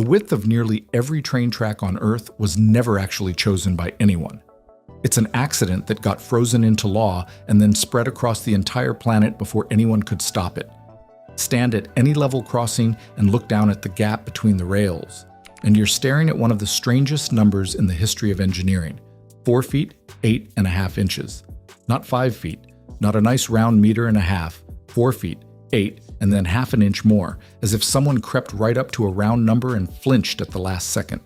The width of nearly every train track on Earth was never actually chosen by anyone. It's an accident that got frozen into law and then spread across the entire planet before anyone could stop it. Stand at any level crossing and look down at the gap between the rails, and you're staring at one of the strangest numbers in the history of engineering. 4 feet, 8.5 inches. Not 5 feet, not a nice round meter and a half, 4 feet, 8, and then half an inch more, as if someone crept right up to a round number and flinched at the last second.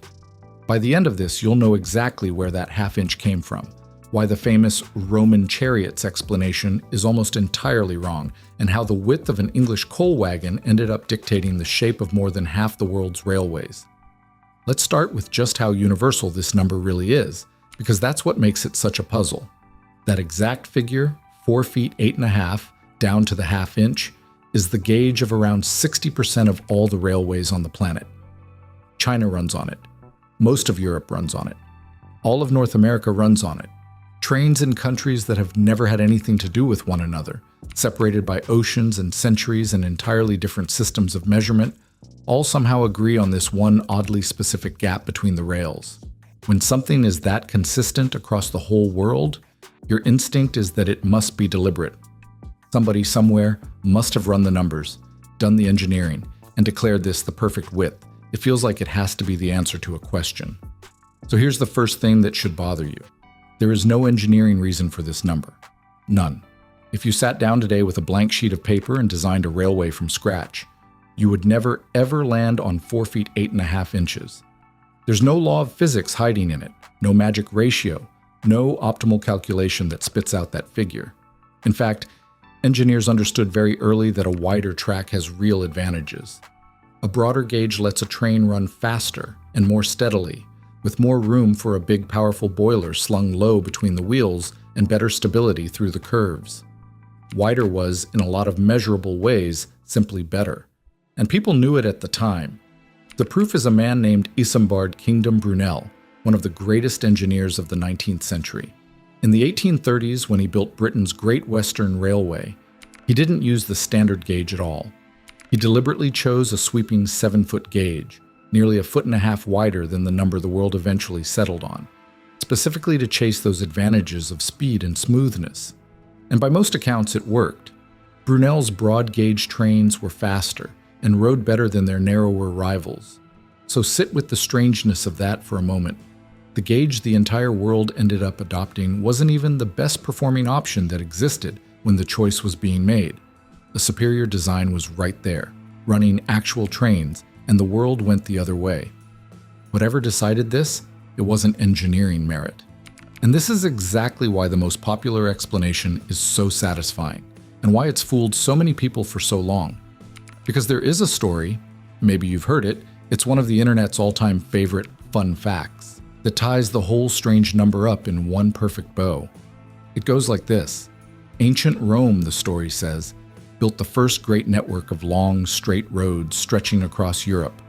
By the end of this, you'll know exactly where that half inch came from, why the famous Roman chariots explanation is almost entirely wrong, and how the width of an English coal wagon ended up dictating the shape of more than half the world's railways. Let's start with just how universal this number really is, because that's what makes it such a puzzle. That exact figure, 4 feet 8.5, down to the half inch, is the gauge of around 60% of all the railways on the planet. China runs on it. Most of Europe runs on it. All of North America runs on it. Trains in countries that have never had anything to do with one another, separated by oceans and centuries and entirely different systems of measurement, all somehow agree on this one oddly specific gap between the rails. When something is that consistent across the whole world, your instinct is that it must be deliberate. Somebody somewhere must have run the numbers, done the engineering, and declared this the perfect width. It feels like it has to be the answer to a question. So here's the first thing that should bother you. There is no engineering reason for this number. None. If you sat down today with a blank sheet of paper and designed a railway from scratch, you would never ever land on 4 feet 8.5 inches. There's no law of physics hiding in it, no magic ratio, no optimal calculation that spits out that figure. In fact, engineers understood very early that a wider track has real advantages. A broader gauge lets a train run faster and more steadily, with more room for a big, powerful boiler slung low between the wheels and better stability through the curves. Wider was, in a lot of measurable ways, simply better. And people knew it at the time. The proof is a man named Isambard Kingdom Brunel, one of the greatest engineers of the 19th century. In the 1830s, when he built Britain's Great Western Railway, he didn't use the standard gauge at all. He deliberately chose a sweeping 7-foot gauge, nearly 1.5 feet wider than the number the world eventually settled on, specifically to chase those advantages of speed and smoothness. And by most accounts, it worked. Brunel's broad gauge trains were faster and rode better than their narrower rivals. So sit with the strangeness of that for a moment. The gauge the entire world ended up adopting wasn't even the best performing option that existed when the choice was being made. A superior design was right there, running actual trains, and the world went the other way. Whatever decided this, it wasn't engineering merit. And this is exactly why the most popular explanation is so satisfying, and why it's fooled so many people for so long. Because there is a story, maybe you've heard it, it's one of the internet's all-time favorite fun facts, that ties the whole strange number up in one perfect bow. It goes like this. Ancient Rome, the story says, built the first great network of long, straight roads stretching across Europe.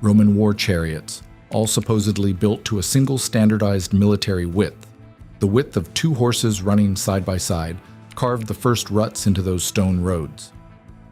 Roman war chariots, all supposedly built to a single standardized military width. The width of 2 horses running side by side carved the first ruts into those stone roads.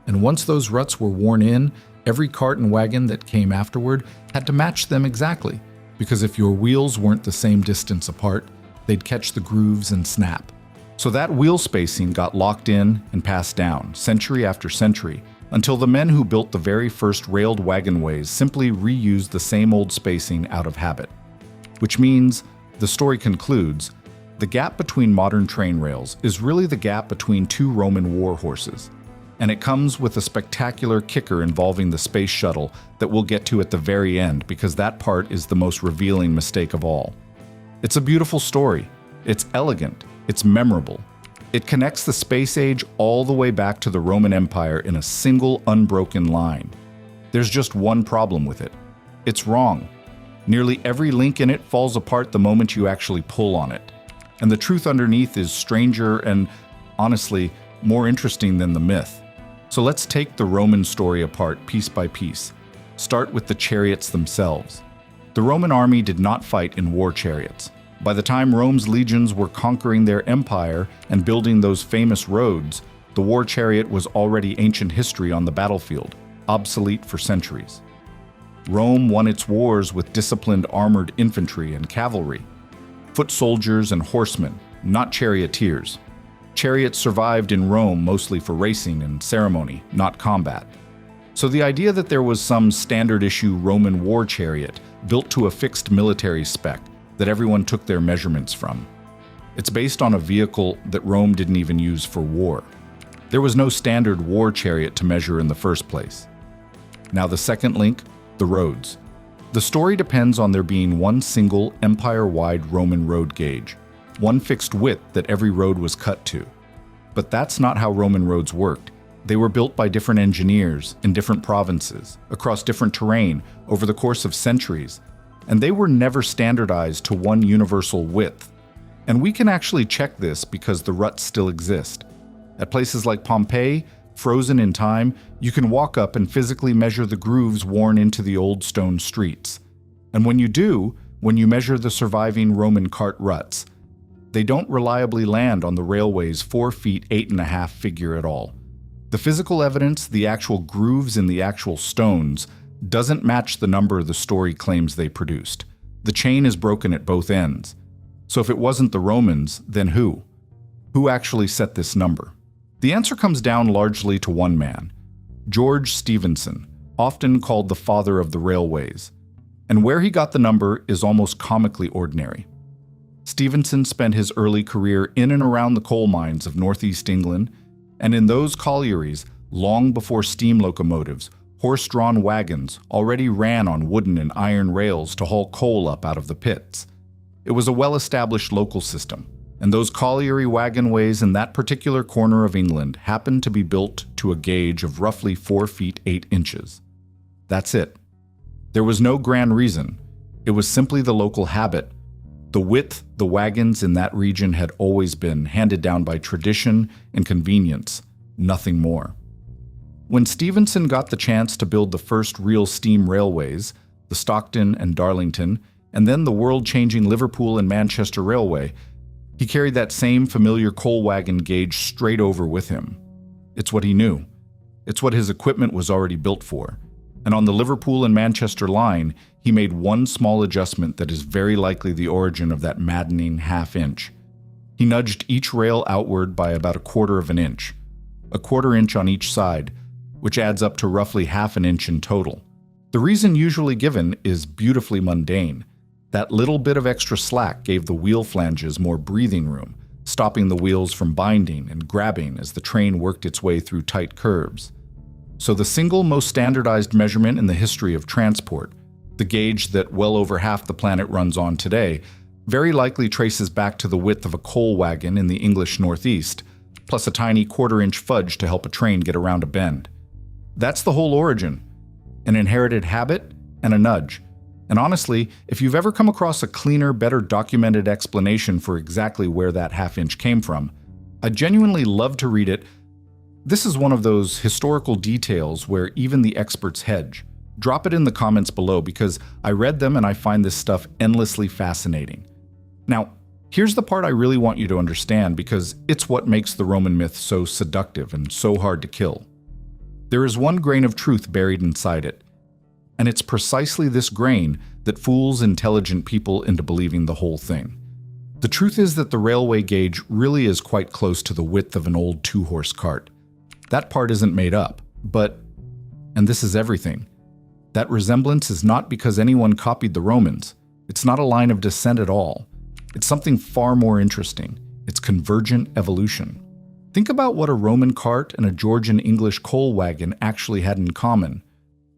And once those ruts were worn in, every cart and wagon that came afterward had to match them exactly, because if your wheels weren't the same distance apart, they'd catch the grooves and snap. So that wheel spacing got locked in and passed down, century after century, until the men who built the very first railed wagonways simply reused the same old spacing out of habit. Which means, the story concludes, the gap between modern train rails is really the gap between 2 Roman war horses. And it comes with a spectacular kicker involving the Space Shuttle that we'll get to at the very end, because that part is the most revealing mistake of all. It's a beautiful story. It's elegant. It's memorable. It connects the space age all the way back to the Roman Empire in a single unbroken line. There's just one problem with it. It's wrong. Nearly every link in it falls apart the moment you actually pull on it. And the truth underneath is stranger and, honestly, more interesting than the myth. So let's take the Roman story apart piece by piece. Start with the chariots themselves. The Roman army did not fight in war chariots. By the time Rome's legions were conquering their empire and building those famous roads, the war chariot was already ancient history on the battlefield, obsolete for centuries. Rome won its wars with disciplined armored infantry and cavalry, foot soldiers and horsemen, not charioteers. Chariots survived in Rome mostly for racing and ceremony, not combat. So the idea that there was some standard-issue Roman war chariot built to a fixed military spec that everyone took their measurements from. It's based on a vehicle that Rome didn't even use for war. There was no standard war chariot to measure in the first place. Now the second link, the roads. The story depends on there being one single empire-wide Roman road gauge, one fixed width that every road was cut to. But that's not how Roman roads worked. They were built by different engineers in different provinces, across different terrain, over the course of centuries, and they were never standardized to one universal width. And we can actually check this because the ruts still exist. At places like Pompeii, frozen in time, you can walk up and physically measure the grooves worn into the old stone streets. And when you do, when you measure the surviving Roman cart ruts, they don't reliably land on the railway's 4 feet 8.5 figure at all. The physical evidence, the actual grooves in the actual stones, doesn't match the number the story claims they produced. The chain is broken at both ends. So if it wasn't the Romans, then who? Who actually set this number? The answer comes down largely to one man, George Stephenson, often called the father of the railways. And where he got the number is almost comically ordinary. Stephenson spent his early career in and around the coal mines of northeast England, and in those collieries, long before steam locomotives, horse-drawn wagons already ran on wooden and iron rails to haul coal up out of the pits. It was a well-established local system, and those colliery wagonways in that particular corner of England happened to be built to a gauge of roughly 4 feet 8 inches. That's it. There was no grand reason. It was simply the local habit. The width the wagons in that region had always been handed down by tradition and convenience, nothing more. When Stephenson got the chance to build the first real steam railways, the Stockton and Darlington, and then the world-changing Liverpool and Manchester Railway, he carried that same familiar coal wagon gauge straight over with him. It's what he knew. It's what his equipment was already built for. And on the Liverpool and Manchester line, he made one small adjustment that is very likely the origin of that maddening half-inch. He nudged each rail outward by about 1/4 of an inch, a 1/4 inch on each side, which adds up to roughly 1/2 inch in total. The reason usually given is beautifully mundane. That little bit of extra slack gave the wheel flanges more breathing room, stopping the wheels from binding and grabbing as the train worked its way through tight curves. So the single most standardized measurement in the history of transport, the gauge that well over half the planet runs on today, very likely traces back to the width of a coal wagon in the English Northeast, plus a tiny 1/4 inch fudge to help a train get around a bend. That's the whole origin, an inherited habit and a nudge. And honestly, if you've ever come across a cleaner, better documented explanation for exactly where that half-inch came from, I'd genuinely love to read it. This is one of those historical details where even the experts hedge. Drop it in the comments below because I read them and I find this stuff endlessly fascinating. Now, here's the part I really want you to understand because it's what makes the Roman myth so seductive and so hard to kill. There is one grain of truth buried inside it, and it's precisely this grain that fools intelligent people into believing the whole thing. The truth is that the railway gauge really is quite close to the width of an old 2-horse cart. That part isn't made up, but, and this is everything, that resemblance is not because anyone copied the Romans. It's not a line of descent at all. It's something far more interesting. It's convergent evolution. Think about what a Roman cart and a Georgian English coal wagon actually had in common.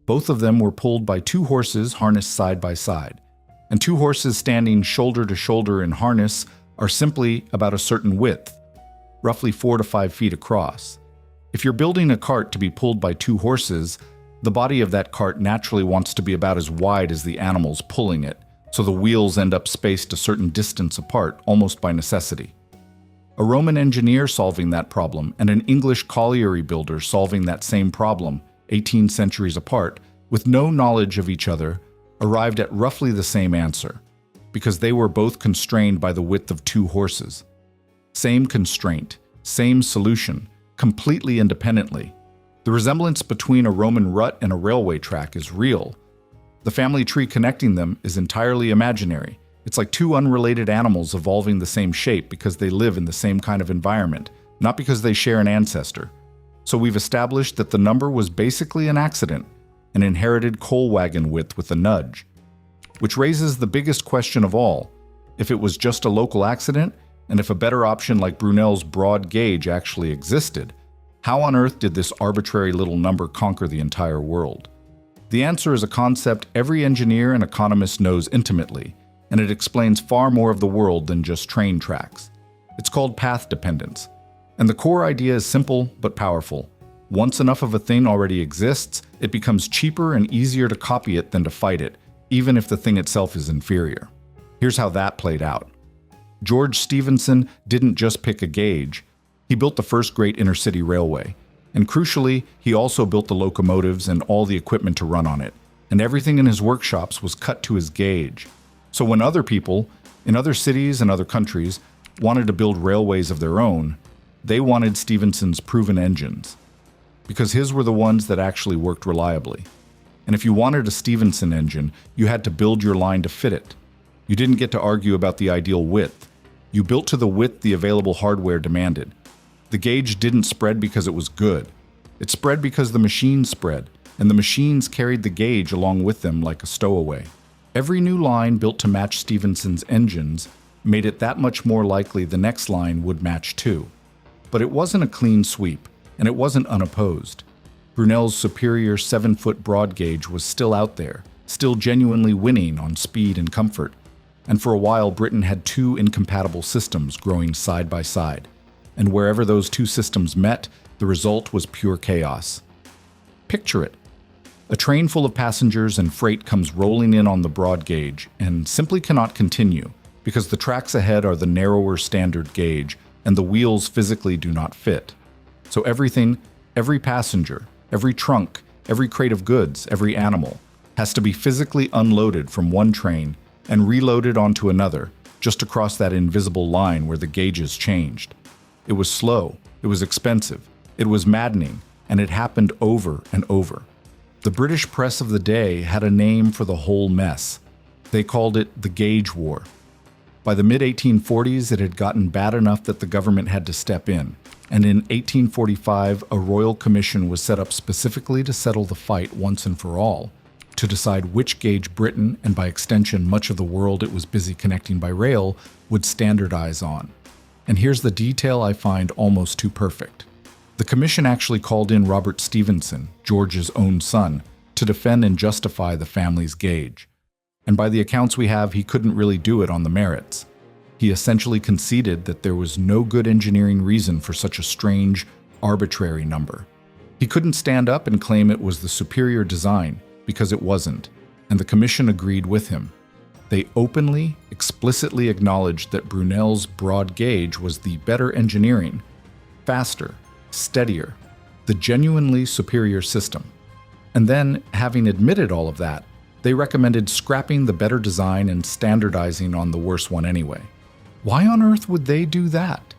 Both of them were pulled by 2 horses harnessed side by side. And 2 horses standing shoulder to shoulder in harness are simply about a certain width, roughly 4 to 5 feet across. If you're building a cart to be pulled by 2 horses, the body of that cart naturally wants to be about as wide as the animals pulling it, so the wheels end up spaced a certain distance apart, almost by necessity. A Roman engineer solving that problem and an English colliery builder solving that same problem, 18 centuries apart, with no knowledge of each other, arrived at roughly the same answer, because they were both constrained by the width of 2 horses. Same constraint, same solution, completely independently. The resemblance between a Roman rut and a railway track is real, The family tree connecting them is entirely imaginary. It's like two unrelated animals evolving the same shape because they live in the same kind of environment, not because they share an ancestor. So we've established that the number was basically an accident, an inherited coal wagon width with a nudge. Which raises the biggest question of all. If it was just a local accident, and if a better option like Brunel's broad gauge actually existed, how on earth did this arbitrary little number conquer the entire world? The answer is a concept every engineer and economist knows intimately, and it explains far more of the world than just train tracks. It's called path dependence. And the core idea is simple but powerful. Once enough of a thing already exists, it becomes cheaper and easier to copy it than to fight it, even if the thing itself is inferior. Here's how that played out. George Stephenson didn't just pick a gauge. He built the first great inner-city railway. And crucially, he also built the locomotives and all the equipment to run on it. And everything in his workshops was cut to his gauge. So when other people, in other cities and other countries, wanted to build railways of their own, they wanted Stephenson's proven engines. Because his were the ones that actually worked reliably. And if you wanted a Stephenson engine, you had to build your line to fit it. You didn't get to argue about the ideal width. You built to the width the available hardware demanded. The gauge didn't spread because it was good. It spread because the machines spread, and the machines carried the gauge along with them like a stowaway. Every new line built to match Stephenson's engines made it that much more likely the next line would match too. But it wasn't a clean sweep, and it wasn't unopposed. Brunel's superior 7-foot broad gauge was still out there, still genuinely winning on speed and comfort. And for a while, Britain had two incompatible systems growing side by side. And wherever those two systems met, the result was pure chaos. Picture it. A train full of passengers and freight comes rolling in on the broad gauge and simply cannot continue because the tracks ahead are the narrower standard gauge and the wheels physically do not fit. So everything, every passenger, every trunk, every crate of goods, every animal, has to be physically unloaded from one train and reloaded onto another, just to cross that invisible line where the gauges changed. It was slow, it was expensive, it was maddening, and it happened over and over. The British press of the day had a name for the whole mess. They called it the Gauge War. By the mid-1840s, it had gotten bad enough that the government had to step in, and in 1845, a royal commission was set up specifically to settle the fight once and for all, to decide which gauge Britain, and by extension much of the world it was busy connecting by rail, would standardize on. And here's the detail I find almost too perfect. The commission actually called in Robert Stephenson, George's own son, to defend and justify the family's gauge. And by the accounts we have, he couldn't really do it on the merits. He essentially conceded that there was no good engineering reason for such a strange, arbitrary number. He couldn't stand up and claim it was the superior design, because it wasn't, and the commission agreed with him. They openly, explicitly acknowledged that Brunel's broad gauge was the better engineering, faster, steadier, the genuinely superior system. And then, having admitted all of that, they recommended scrapping the better design and standardizing on the worse one anyway. Why on earth would they do that?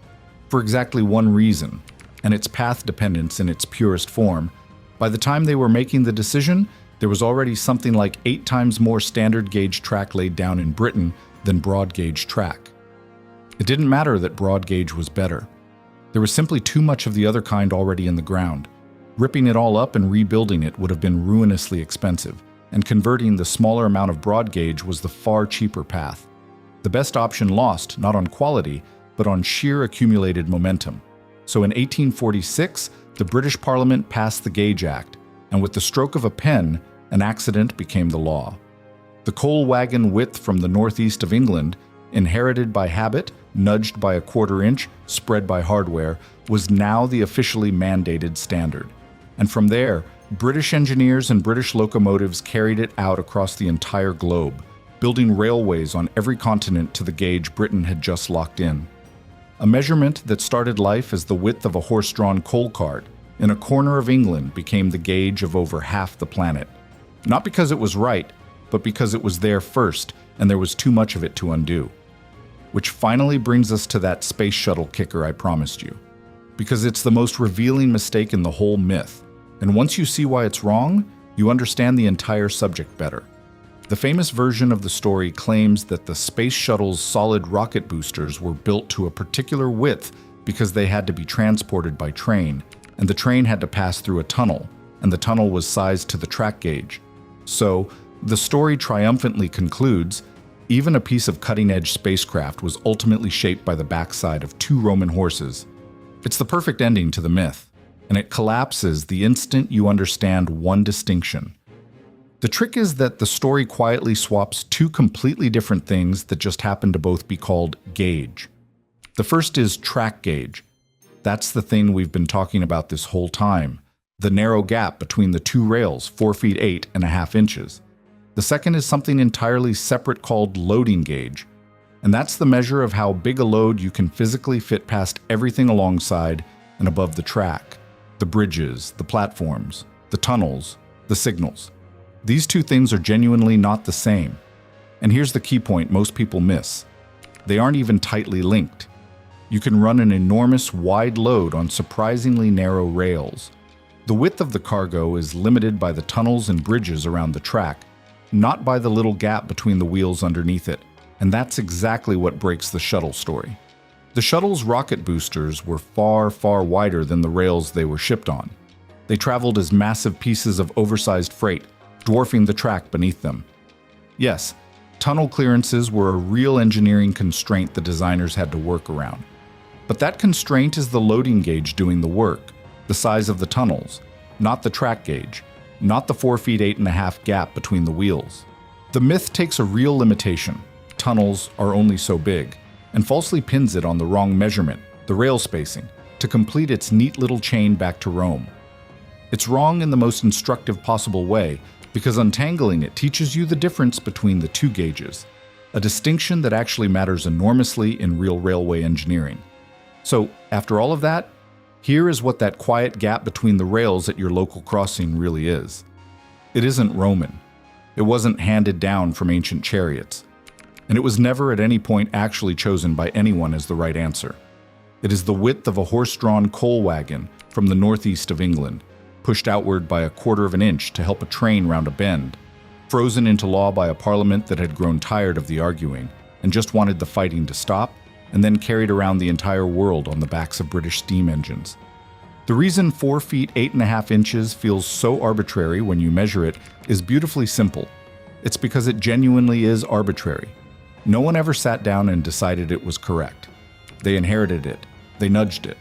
For exactly one reason, and it's path dependence in its purest form. By the time they were making the decision, there was already something like 8 times more standard gauge track laid down in Britain than broad gauge track. It didn't matter that broad gauge was better. There was simply too much of the other kind already in the ground. Ripping it all up and rebuilding it would have been ruinously expensive, and converting the smaller amount of broad gauge was the far cheaper path. The best option lost, not on quality, but on sheer accumulated momentum. So in 1846, the British Parliament passed the Gauge Act, and with the stroke of a pen, an accident became the law. The coal wagon width from the northeast of England, inherited by habit, nudged by a quarter inch, spread by hardware, was now the officially mandated standard. And from there, British engineers and British locomotives carried it out across the entire globe, building railways on every continent to the gauge Britain had just locked in. A measurement that started life as the width of a horse-drawn coal cart in a corner of England became the gauge of over half the planet. Not because it was right, but because it was there first and there was too much of it to undo. Which finally brings us to that Space Shuttle kicker I promised you. Because it's the most revealing mistake in the whole myth. And once you see why it's wrong, you understand the entire subject better. The famous version of the story claims that the Space Shuttle's solid rocket boosters were built to a particular width because they had to be transported by train, and the train had to pass through a tunnel, and the tunnel was sized to the track gauge. So, the story triumphantly concludes, even a piece of cutting-edge spacecraft was ultimately shaped by the backside of 2 Roman horses. It's the perfect ending to the myth, and it collapses the instant you understand one distinction. The trick is that the story quietly swaps 2 completely different things that just happen to both be called gauge. The first is track gauge. That's the thing we've been talking about this whole time, the narrow gap between the 2 rails, 4 feet 8.5 inches. The second is something entirely separate called loading gauge, and that's the measure of how big a load you can physically fit past everything alongside and above the track, the bridges, the platforms, the tunnels, the signals. These 2 things are genuinely not the same. And here's the key point most people miss. They aren't even tightly linked. You can run an enormous wide load on surprisingly narrow rails. The width of the cargo is limited by the tunnels and bridges around the track, not by the little gap between the wheels underneath it. And that's exactly what breaks the shuttle story. The shuttle's rocket boosters were far, far wider than the rails they were shipped on. They traveled as massive pieces of oversized freight, dwarfing the track beneath them. Yes, tunnel clearances were a real engineering constraint the designers had to work around. But that constraint is the loading gauge doing the work, the size of the tunnels, not the track gauge, not the 4 feet 8.5 gap between the wheels. The myth takes a real limitation. Tunnels are only so big, and falsely pins it on the wrong measurement, the rail spacing, to complete its neat little chain back to Rome. It's wrong in the most instructive possible way, because untangling it teaches you the difference between the 2 gauges, a distinction that actually matters enormously in real railway engineering. So, after all of that, here is what that quiet gap between the rails at your local crossing really is. It isn't Roman. It wasn't handed down from ancient chariots. And it was never at any point actually chosen by anyone as the right answer. It is the width of a horse-drawn coal-wagon from the northeast of England, pushed outward by 1/4 of an inch to help a train round a bend, frozen into law by a parliament that had grown tired of the arguing and just wanted the fighting to stop, and then carried around the entire world on the backs of British steam engines. The reason 4 feet 8.5 inches feels so arbitrary when you measure it is beautifully simple. It's because it genuinely is arbitrary. No one ever sat down and decided it was correct. They inherited it, they nudged it,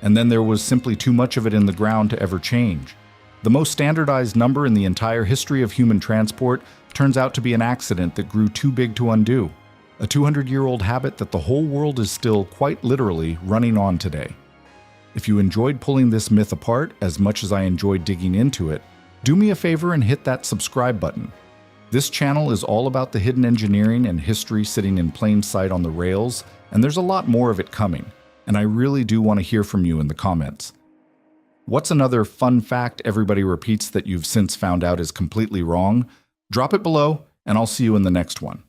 and then there was simply too much of it in the ground to ever change. The most standardized number in the entire history of human transport turns out to be an accident that grew too big to undo, a 200-year-old habit that the whole world is still, quite literally, running on today. If you enjoyed pulling this myth apart as much as I enjoyed digging into it, do me a favor and hit that subscribe button. This channel is all about the hidden engineering and history sitting in plain sight on the rails, and there's a lot more of it coming, and I really do want to hear from you in the comments. What's another fun fact everybody repeats that you've since found out is completely wrong? Drop it below, and I'll see you in the next one.